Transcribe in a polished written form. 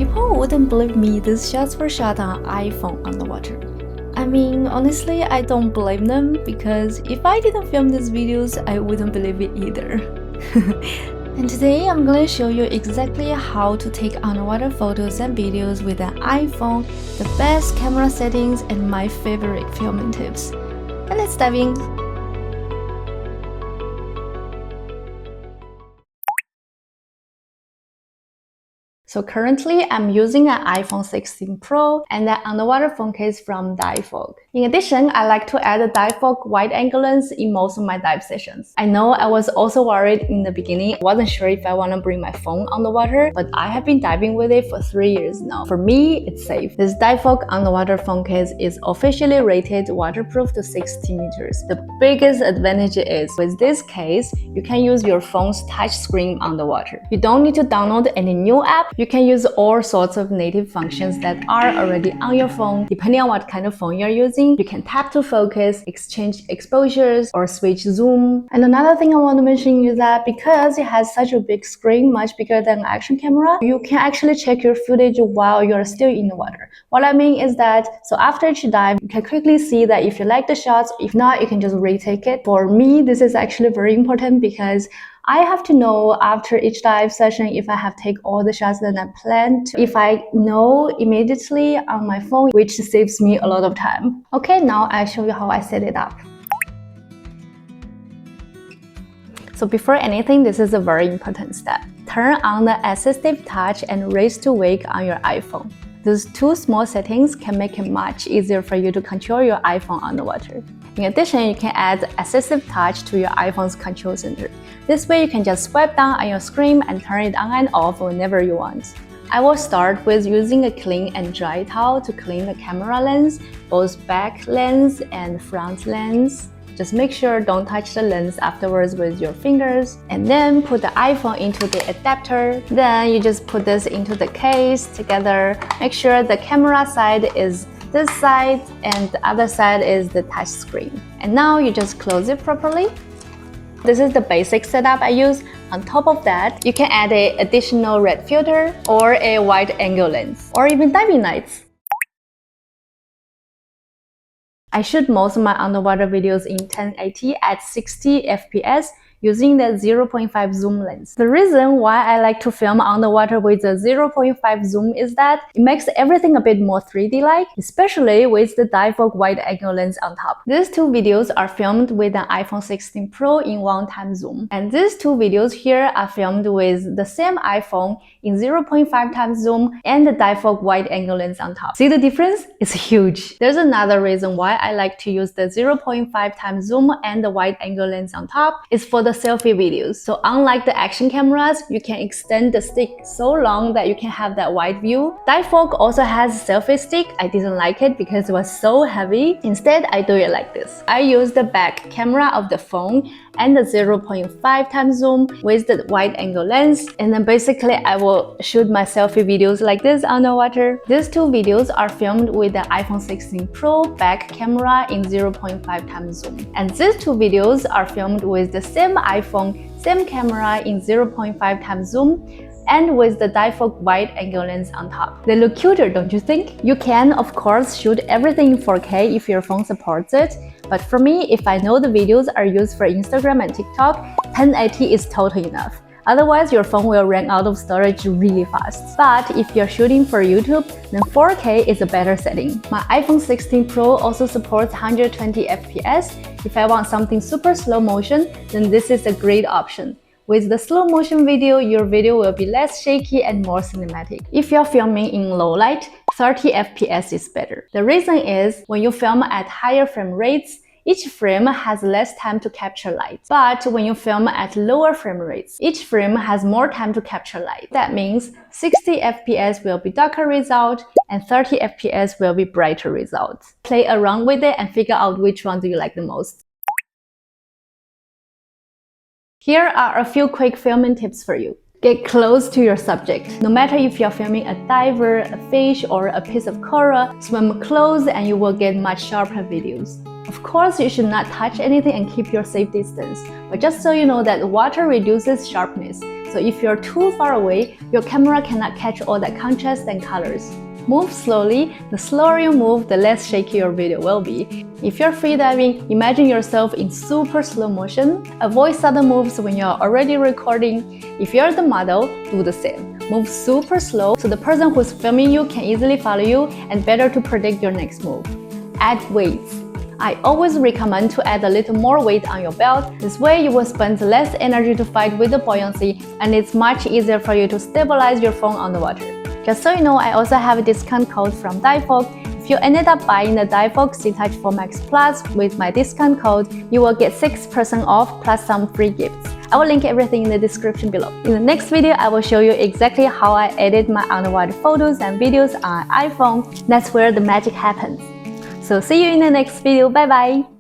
People wouldn't believe me, these shots were shot on iPhone underwater. I mean, honestly, I don't blame them because if I didn't film these videos, I wouldn't believe it either. And today I'm going to show you exactly how to take underwater photos and videos with an iPhone, the best camera settings, and my favorite filming tips. And let's dive in! So currently, I'm using an iPhone 16 Pro and an underwater phone case from DIVEVOLK. In addition, I like to add a DIVEVOLK wide-angle lens in most of my dive sessions. I know I was also worried in the beginning. I wasn't sure if I want to bring my phone underwater, but I have been diving with it for 3 years now. For me, it's safe. This DIVEVOLK underwater phone case is officially rated waterproof to 60 meters. The biggest advantage is, with this case, you can use your phone's touch screen underwater. You don't need to download any new app. You can use all sorts of native functions that are already on your phone. Depending on what kind of phone you're using, you can tap to focus, exchange exposures, or switch zoom. And another thing I want to mention is that because it has such a big screen, much bigger than an action camera, you can actually check your footage while you're still in the water. What I mean is that, so after each dive, you can quickly see that if you like the shots, if not, you can just retake it. For me, this is actually very important because I have to know after each dive session if I have taken all the shots that I planned. If I know immediately on my phone, which saves me a lot of time. Okay, now I'll show you how I set it up. So before anything, this is a very important step. Turn on the Assistive Touch and Raise to Wake on your iPhone. Those two small settings can make it much easier for you to control your iPhone underwater. In addition, you can add Assistive Touch to your iPhone's control center. This way, you can just swipe down on your screen and turn it on and off whenever you want. I will start with using a clean and dry towel to clean the camera lens, both back lens and front lens. Just make sure don't touch the lens afterwards with your fingers. And then put the iPhone into the adapter. Then you just put this into the case together. Make sure the camera side is this side and the other side is the touch screen. And now you just close it properly. This is the basic setup I use. On top of that, you can add an additional red filter or a wide angle lens or even diving lights. I shoot most of my underwater videos in 1080 at 60 FPS using the 0.5 zoom lens. The reason why I like to film underwater with the 0.5 zoom is that it makes everything a bit more 3D-like, especially with the DIVEVOLK wide-angle lens on top. These two videos are filmed with an iPhone 16 Pro in 1x zoom. And these two videos here are filmed with the same iPhone in 0.5x zoom and the DIVEVOLK wide-angle lens on top. See the difference? It's huge. There's another reason why I like to use the 0.5x zoom and the wide-angle lens on top. It's for the selfie videos. So unlike the action cameras, you can extend the stick so long that you can have that wide view. DIVEVOLK also has a selfie stick. I didn't like it because it was so heavy. Instead, I do it like this. I use the back camera of the phone and the 0.5x zoom with the wide angle lens, and then basically I will shoot my selfie videos like this underwater. These two videos are filmed with the iPhone 16 Pro back camera in 0.5x zoom, and these two videos are filmed with the same iPhone, same camera in 0.5x zoom and with the DIVEVOLK wide-angle lens on top. They look cuter, don't you think? You can, of course, shoot everything in 4K if your phone supports it, but for me, if I know the videos are used for Instagram and TikTok, 1080 is totally enough. Otherwise, your phone will run out of storage really fast. But if you're shooting for YouTube, then 4K is a better setting. My iPhone 16 Pro also supports 120 FPS. If I want something super slow motion, then this is a great option. With the slow motion video, your video will be less shaky and more cinematic. If you're filming in low light, 30 FPS is better. The reason is, when you film at higher frame rates, each frame has less time to capture light. But when you film at lower frame rates, each frame has more time to capture light. That means 60 FPS will be darker result and 30 FPS will be brighter result. Play around with it and figure out which one do you like the most. Here are a few quick filming tips for you. Get close to your subject. No matter if you're filming a diver, a fish, or a piece of coral, swim close and you will get much sharper videos. Of course, you should not touch anything and keep your safe distance, but just so you know that water reduces sharpness, so if you're too far away, your camera cannot catch all that contrast and colors. Move slowly. The slower you move, the less shaky your video will be. If you're freediving, imagine yourself in super slow motion. Avoid sudden moves when you're already recording. If you're the model, do the same. Move super slow so the person who's filming you can easily follow you and better to predict your next move. Add weights. I always recommend to add a little more weight on your belt. This way you will spend less energy to fight with the buoyancy, and it's much easier for you to stabilize your phone on the water. Just so you know, I also have a discount code from DIVEVOLK. If you ended up buying the DIVEVOLK SeaTouch 4 Max Plus with my discount code, you will get 6% off plus some free gifts. I will link everything in the description below. In the next video, I will show you exactly how I edit my underwater photos and videos on iPhone. That's where the magic happens. So see you in the next video. Bye bye!